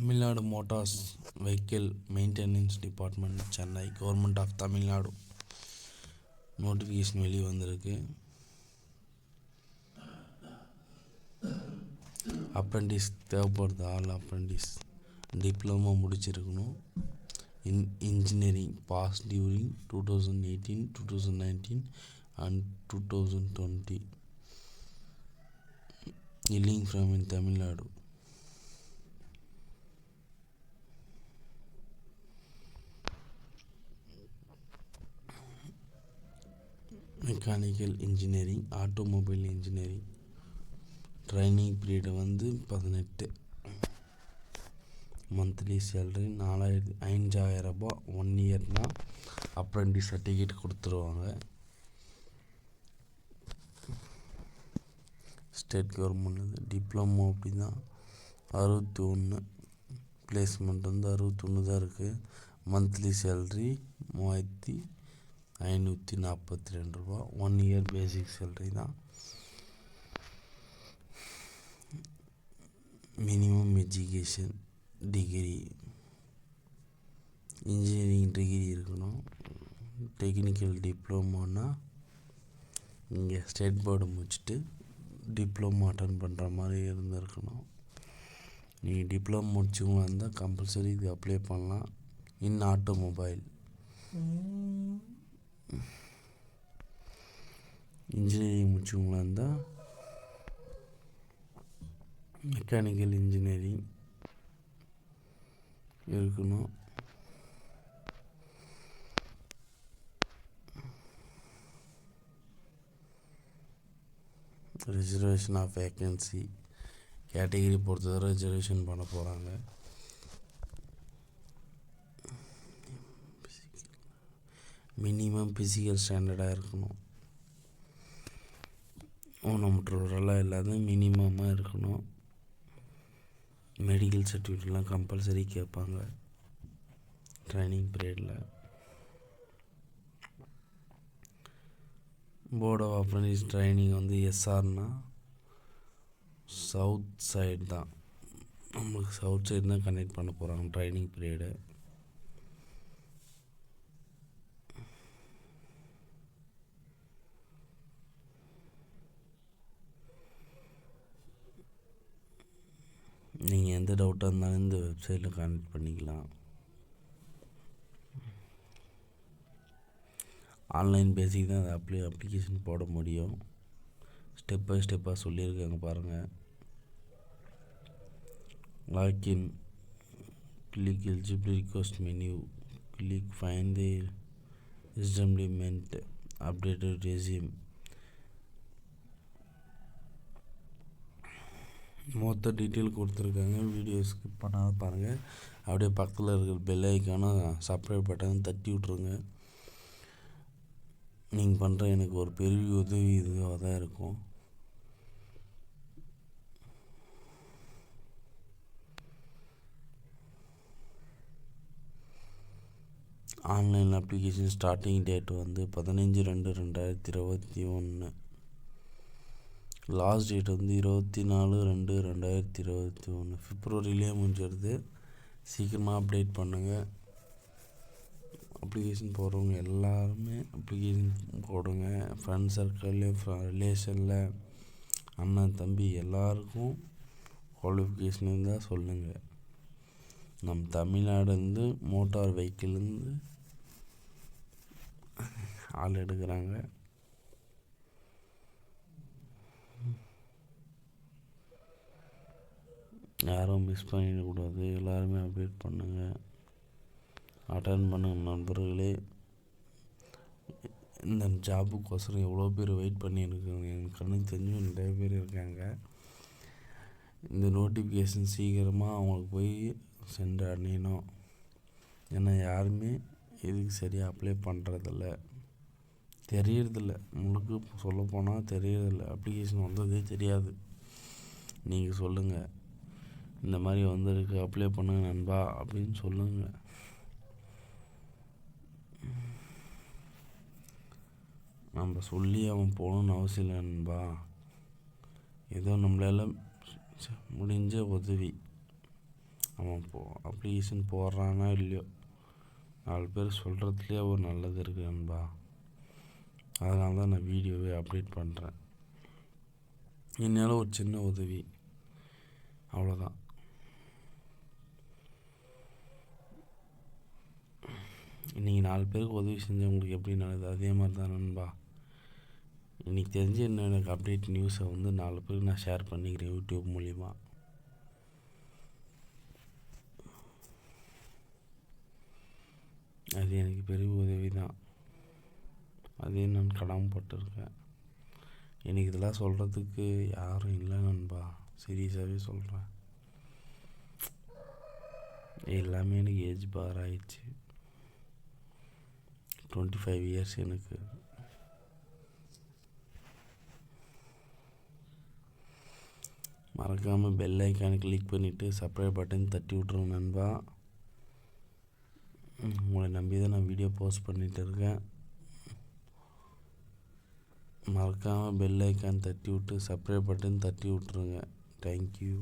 Tamilnadu Motors Vehicle Maintenance Department, Chennai, Government of Tamilnadu notification வெளியே வந்திருக்கு. Apprentice தேவைப்படுது. All apprentice diploma முடிச்சிருக்கணும். Engineering pass during 2018, 2019 and 2020. Living from in Tamilnadu. Mechanical engineering, automobile engineering. Training period 18. Monthly salary 5,000 ரூபாய். 1 இயர்னா apprentice certificate கொடுத்துருவாங்க. State government. Diploma அப்படின்னா 61. Placement 61 தான் இருக்குது. மந்த்லி சேலரி 3,542 ரூபா. 1 இயர் பேசிக் சேலரி தான். Minimum education degree, engineering degree இருக்கணும். Technical டிப்ளமோனா இங்கே ஸ்டேட் போர்டு முடிச்சுட்டு டிப்ளமோ அட்டன் பண்ணுற மாதிரி இருந்திருக்கணும். நீங்கள் டிப்ளமோ முடிச்சவங்களா இருந்தால் கம்பல்சரி இது அப்ளை பண்ணலாம். இன் ஆட்டோமொபைல். இன்ஜினியரிங் முடிச்சவங்களா இருந்தால் மெக்கானிக்கல் இன்ஜினியரிங் இருக்கணும். ரிசர்வேஷன் ஆஃப் வேக்கன்சி கேட்டகிரி பொறுத்தவரை ரிசர்வேஷன் பண்ண போகிறாங்க. மினிமம் ஃபிசிக்கல் ஸ்டாண்டர்டாக இருக்கணும். ஊனமுற்றவரெல்லாம் இல்லாத மினிமமாக இருக்கணும். மெடிக்கல் சர்டிஃபிகேட்லாம் கம்பல்சரி கேட்பாங்க ட்ரைனிங் பீரியடில். போர்ட் ஆஃப் அப்ரெண்டிஸ் ட்ரைனிங் எஸ்ஆர்னா சவுத் சைடு தான். நம்மளுக்கு சவுத் சைடு தான் கனெக்ட் பண்ண போகிறாங்க ட்ரைனிங் பீரியடு. நீங்கள் எந்த டவுட்டாக இருந்தாலும் இந்த வெப்சைட்டில் கான்டெக்ட் பண்ணிக்கலாம். ஆன்லைன் பேசிக் தான் அதை அப்ளிகேஷன் போட முடியும். ஸ்டெப் பை ஸ்டெப்பாக சொல்லியிருக்காங்க பாருங்கள். Login, click eligible request menu, click find the establishment updated resume. மொத்த டீட்டெயில் கொடுத்துருக்காங்க. வீடியோ ஸ்கிப் பண்ணாத பாருங்கள். அப்படியே பக்கத்தில் இருக்கிற பெல் ஐக்கான சப்ஸ்கிரைப் பட்டன் தட்டி விட்ருங்க. நீங்கள் பண்ணுற எனக்கு ஒரு பெரிய உதவி இதுவாக தான் இருக்கும். Online application starting date 15/2/2021. Last date 24/2/2021. பிப்ரவரியிலே முடிஞ்சிடுது. சீக்கிரமாக அப்டேட் பண்ணுங்கள். அப்ளிகேஷன் போடுறவங்க எல்லாருமே அப்ளிகேஷன் போடுங்க. ஃப்ரெண்ட் சர்க்கிளில், ரிலேஷனில், அண்ணன் தம்பி எல்லாருக்கும் குவாலிஃபிகேஷன் இருந்தால் சொல்லுங்கள். நம் தமிழ்நாடுலேருந்து மோட்டார் வெஹிக்கிள்லேருந்து ஆள் எடுக்கிறாங்க. யாரும் மிஸ் பண்ணிடக்கூடாது. எல்லாருமே அப்டேட் பண்ணுங்கள், அட்டன் பண்ணுங்கள் நண்பர்களே. இந்த ஜாபுக்கோசரம் எவ்வளோ பேர் வெயிட் பண்ணியிருக்காங்க. எனக்கு கண்ணுக்கு தெரிஞ்சு நிறைய பேர் இருக்காங்க. இந்த நோட்டிஃபிகேஷன் சீக்கிரமாக அவங்களுக்கு போய் சென்று அடையணும். ஏன்னா யாருமே இதுக்கு சரியாக அப்ளை பண்ணுறதில்ல, தெரியறதில்ல. முழுக்க சொல்லப்போனால் தெரியறதில்ல. அப்ளிகேஷன் வந்ததே தெரியாது. நீங்கள் சொல்லுங்கள், இந்த மாதிரி வந்திருக்கு, அப்ளை பண்ணுங்க நண்பா அப்படின்னு சொல்லுங்கள். நம்ம சொல்லி அவன் போகணுன்னு அவசியம் இல்லை நண்பா. ஏதோ நம்மளால் முடிஞ்ச உதவி அவன் அப்ளிகேஷன் போடுறானா இல்லையோ 4 பேர் சொல்கிறதுலேயே ஒரு நல்லது இருக்குது நண்பா. அதனால தான் நான் வீடியோவே அப்டேட் பண்ணுறேன். என்னால் ஒரு சின்ன உதவி, அவ்வளோதான். நீங்கள் 4 பேருக்கு உதவி செஞ்சவங்களுக்கு எப்படி நல்லது, அதே மாதிரி தான் நண்பா. இன்றைக்கி தெரிஞ்ச என்ன எனக்கு அப்டேட் நியூஸை 4 பேருக்கு நான் ஷேர் பண்ணிக்கிறேன் யூடியூப் மூலிமா. அது எனக்கு பெரிய உதவி தான். அதே நான் கடமைப்பட்டிருக்கேன். எனக்கு இதெல்லாம் சொல்கிறதுக்கு யாரும் இல்லை நண்பா. சீரியஸாகவே சொல்கிறேன். எல்லாமே எனக்கு ஏஜ் பார் ஆயிடுச்சு. 25 இயர்ஸ் எனக்கு. மறக்காமல் பெல் ஐக்கானை கிளிக் பண்ணிவிட்டு சப்ஸ்கிரைப் பட்டன் தட்டி விட்ருங்க நண்பா. உங்களை நம்பி தான் நான் வீடியோ போஸ்ட் பண்ணிகிட்டு இருக்கேன். மறக்காமல் பெல் ஐக்கான் தட்டி விட்டு சப்ஸ்கிரைப் பட்டன் தட்டி விட்ருங்க. தேங்க்யூ.